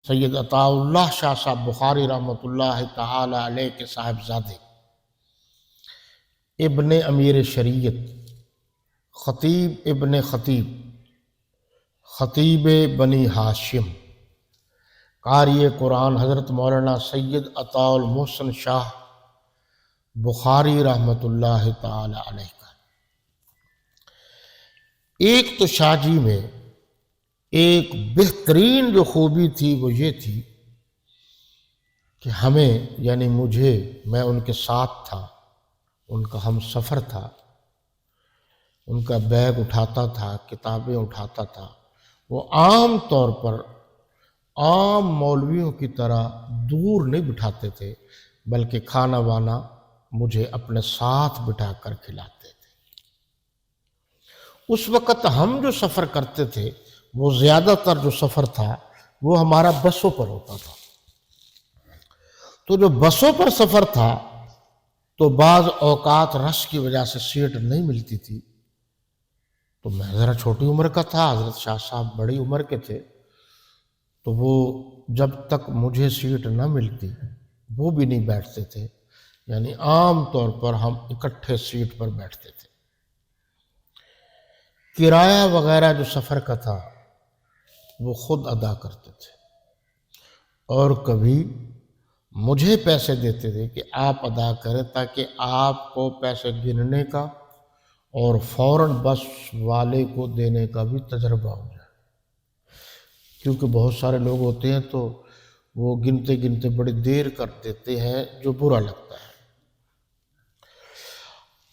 سید عطا اللہ شاہ صاحب بخاری رحمۃ اللہ تعالی علیہ کے صاحبزادے ابن امیر شریعت خطیب ابن خطیب خطیب بنی ہاشم قاری قرآن حضرت مولانا سید عطاء المحسن شاہ بخاری رحمۃ اللہ تعالی علیہ کا ایک تو شاہ جی میں ایک بہترین جو خوبی تھی وہ یہ تھی کہ ہمیں یعنی مجھے، میں ان کے ساتھ تھا، ان کا ہم سفر تھا، ان کا بیگ اٹھاتا تھا، کتابیں اٹھاتا تھا، وہ عام طور پر عام مولویوں کی طرح دور نہیں بٹھاتے تھے، بلکہ کھانا وانا مجھے اپنے ساتھ بٹھا کر کھلاتے تھے۔ اس وقت ہم جو سفر کرتے تھے وہ زیادہ تر جو سفر تھا وہ ہمارا بسوں پر ہوتا تھا، تو جو بسوں پر سفر تھا تو بعض اوقات رش کی وجہ سے سیٹ نہیں ملتی تھی، تو میں ذرا چھوٹی عمر کا تھا، حضرت شاہ صاحب بڑی عمر کے تھے، تو وہ جب تک مجھے سیٹ نہ ملتی وہ بھی نہیں بیٹھتے تھے، یعنی عام طور پر ہم اکٹھے سیٹ پر بیٹھتے تھے۔ کرایہ وغیرہ جو سفر کا تھا وہ خود ادا کرتے تھے، اور کبھی مجھے پیسے دیتے تھے کہ آپ ادا کریں تاکہ آپ کو پیسے گننے کا اور فوراً بس والے کو دینے کا بھی تجربہ ہو جائے، کیونکہ بہت سارے لوگ ہوتے ہیں تو وہ گنتے گنتے بڑی دیر کر دیتے ہیں جو برا لگتا ہے۔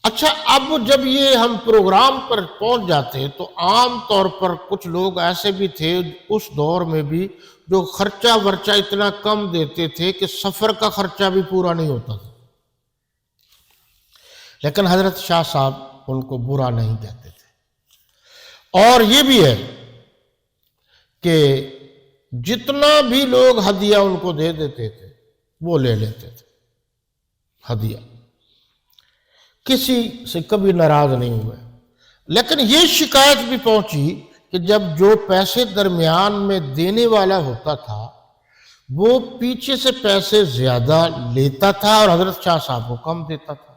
اچھا، اب جب یہ ہم پروگرام پر پہنچ جاتے ہیں تو عام طور پر کچھ لوگ ایسے بھی تھے اس دور میں بھی جو خرچہ ورچہ اتنا کم دیتے تھے کہ سفر کا خرچہ بھی پورا نہیں ہوتا تھا، لیکن حضرت شاہ صاحب ان کو برا نہیں کہتے تھے۔ اور یہ بھی ہے کہ جتنا بھی لوگ ہدیہ ان کو دے دیتے تھے وہ لے لیتے تھے ہدیہ، کسی سے کبھی ناراض نہیں ہوئے۔ لیکن یہ شکایت بھی پہنچی کہ جب جو پیسے درمیان میں دینے والا ہوتا تھا وہ پیچھے سے پیسے زیادہ لیتا تھا اور حضرت شاہ صاحب کو کم دیتا تھا۔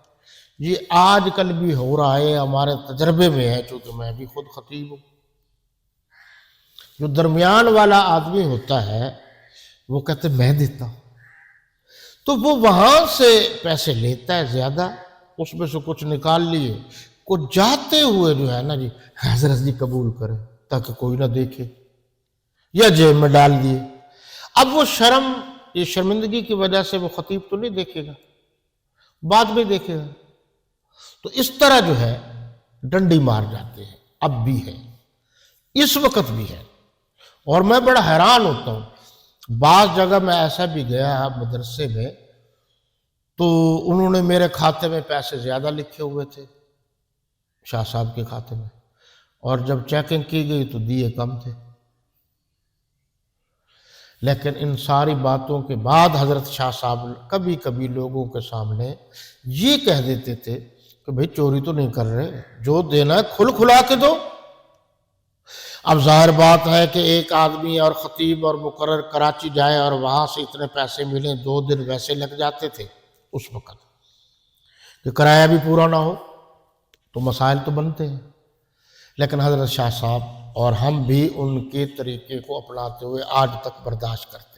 یہ آج کل بھی ہو رہا ہے، ہمارے تجربے میں ہے، چونکہ میں بھی خود خطیب ہوں۔ جو درمیان والا آدمی ہوتا ہے وہ کہتے میں دیتا ہوں، تو وہ وہاں سے پیسے لیتا ہے زیادہ، اس میں سے کچھ نکال لیے، کچھ جاتے ہوئے جو ہے نا جی حضرت جی قبول کریں تاکہ کوئی نہ دیکھے، یا جیب میں ڈال دیے۔ اب وہ شرم، یہ شرمندگی کی وجہ سے وہ خطیب تو نہیں دیکھے گا، بعد میں دیکھے گا، تو اس طرح جو ہے ڈنڈی مار جاتے ہیں، اب بھی ہے، اس وقت بھی ہے۔ اور میں بڑا حیران ہوتا ہوں، بعض جگہ میں ایسا بھی گیا مدرسے میں تو انہوں نے میرے کھاتے میں پیسے زیادہ لکھے ہوئے تھے شاہ صاحب کے کھاتے میں، اور جب چیکنگ کی گئی تو دیے کم تھے۔ لیکن ان ساری باتوں کے بعد حضرت شاہ صاحب کبھی کبھی لوگوں کے سامنے یہ کہہ دیتے تھے کہ بھئی چوری تو نہیں کر رہے، جو دینا ہے کھل کھلا کے دو۔ اب ظاہر بات ہے کہ ایک آدمی اور خطیب اور مقرر کراچی جائے اور وہاں سے اتنے پیسے ملیں، 2 دن ویسے لگ جاتے تھے اس وقت، کہ کرایہ بھی پورا نہ ہو تو مسائل تو بنتے ہیں۔ لیکن حضرت شاہ صاحب اور ہم بھی ان کے طریقے کو اپناتے ہوئے آج تک برداشت کرتے ہیں۔